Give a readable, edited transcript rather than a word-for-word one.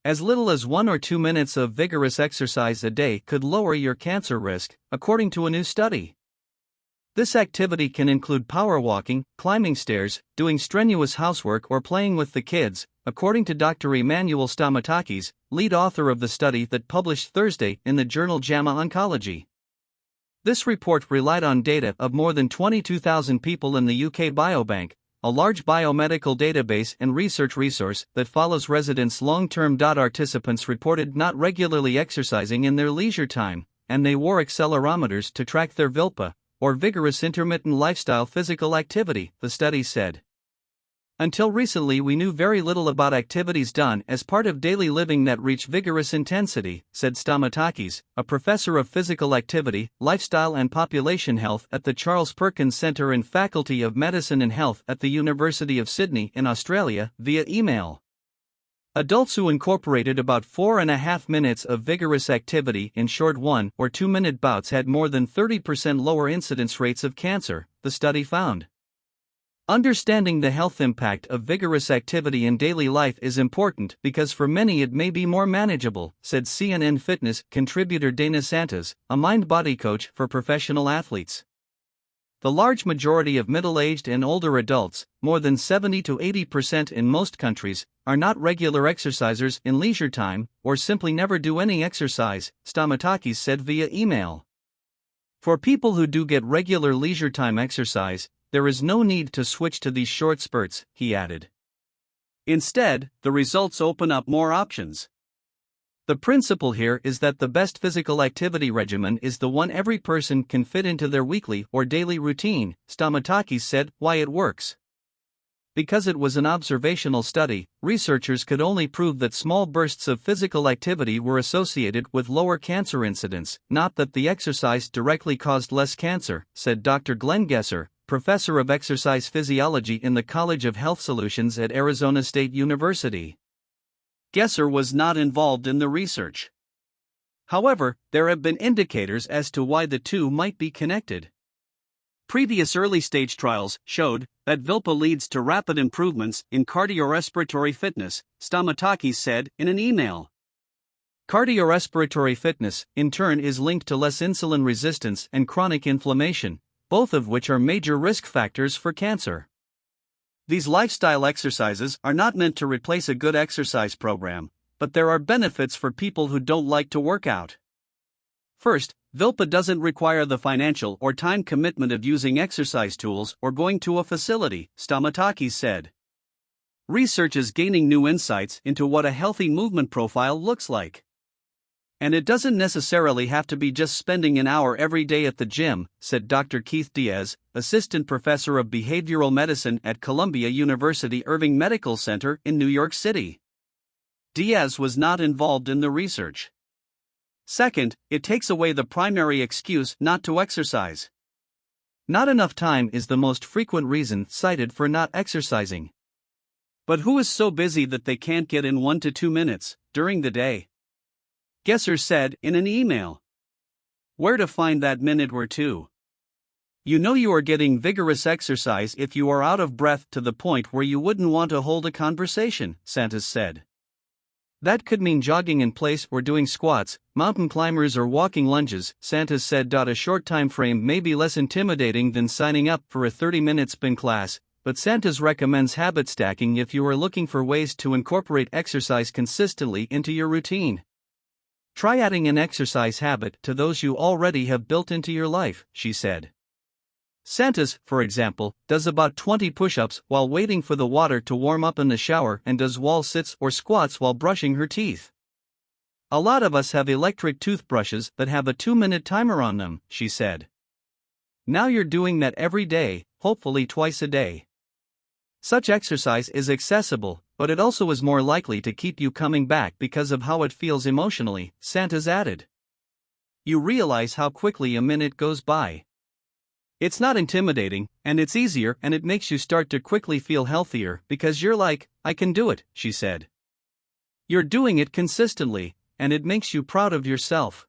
As little as 1 or 2 minutes of vigorous exercise a day could lower your cancer risk, according to a new study. This activity can include power walking, climbing stairs, doing strenuous housework, or playing with the kids, according to Dr. Emmanuel Stamatakis, lead author of the study that published Thursday in the journal JAMA Oncology. This report relied on data of more than 22,000 people in the UK Biobank, a large biomedical database and research resource that follows residents long-term. Participants reported not regularly exercising in their leisure time, and they wore accelerometers to track their VILPA, or vigorous intermittent lifestyle physical activity, the study said. Until recently, we knew very little about activities done as part of daily living that reach vigorous intensity, said Stamatakis, a professor of physical activity, lifestyle and population health at the Charles Perkins Centre and Faculty of Medicine and Health at the University of Sydney in Australia, via email. Adults who incorporated about 4.5 minutes of vigorous activity in short 1 or 2 minute bouts had more than 30% lower incidence rates of cancer, the study found. Understanding the health impact of vigorous activity in daily life is important because for many it may be more manageable, said CNN Fitness contributor Dana Santos, a mind-body coach for professional athletes. The large majority of middle-aged and older adults, more than 70 to 80% in most countries, are not regular exercisers in leisure time, or simply never do any exercise, Stamatakis said via email. For people who do get regular leisure time exercise, there is no need to switch to these short spurts, he added. Instead, the results open up more options. The principle here is that the best physical activity regimen is the one every person can fit into their weekly or daily routine, Stamatakis said. Why it works? Because it was an observational study, researchers could only prove that small bursts of physical activity were associated with lower cancer incidence, not that the exercise directly caused less cancer, said Dr. Glenn Gesser, professor of exercise physiology in the College of Health Solutions at Arizona State University. Gesser was not involved in the research. However, there have been indicators as to why the two might be connected. Previous early-stage trials showed that VILPA leads to rapid improvements in cardiorespiratory fitness, Stamatakis said in an email. Cardiorespiratory fitness, in turn, is linked to less insulin resistance and chronic inflammation, both of which are major risk factors for cancer. These lifestyle exercises are not meant to replace a good exercise program, but there are benefits for people who don't like to work out. First, VILPA doesn't require the financial or time commitment of using exercise tools or going to a facility, Stamatakis said. Research is gaining new insights into what a healthy movement profile looks like. And it doesn't necessarily have to be just spending an hour every day at the gym, said Dr. Keith Diaz, assistant professor of behavioral medicine at Columbia University Irving Medical Center in New York City. Diaz was not involved in the research. Second, it takes away the primary excuse not to exercise. Not enough time is the most frequent reason cited for not exercising. But who is so busy that they can't get in 1 to 2 minutes during the day? Gesser said in an email. Where to find that minute or two? You know you are getting vigorous exercise if you are out of breath to the point where you wouldn't want to hold a conversation, Santos said. That could mean jogging in place or doing squats, mountain climbers or walking lunges, Santos said. A short time frame may be less intimidating than signing up for a 30-minute spin class, but Santos recommends habit stacking if you are looking for ways to incorporate exercise consistently into your routine. Try adding an exercise habit to those you already have built into your life, she said. Santos, for example, does about 20 push-ups while waiting for the water to warm up in the shower and does wall sits or squats while brushing her teeth. A lot of us have electric toothbrushes that have a 2-minute timer on them, she said. Now you're doing that every day, hopefully twice a day. Such exercise is accessible, but it also is more likely to keep you coming back because of how it feels emotionally, Santos added. You realize how quickly a minute goes by. It's not intimidating, and it's easier, and it makes you start to quickly feel healthier because you're like, I can do it, she said. You're doing it consistently, and it makes you proud of yourself.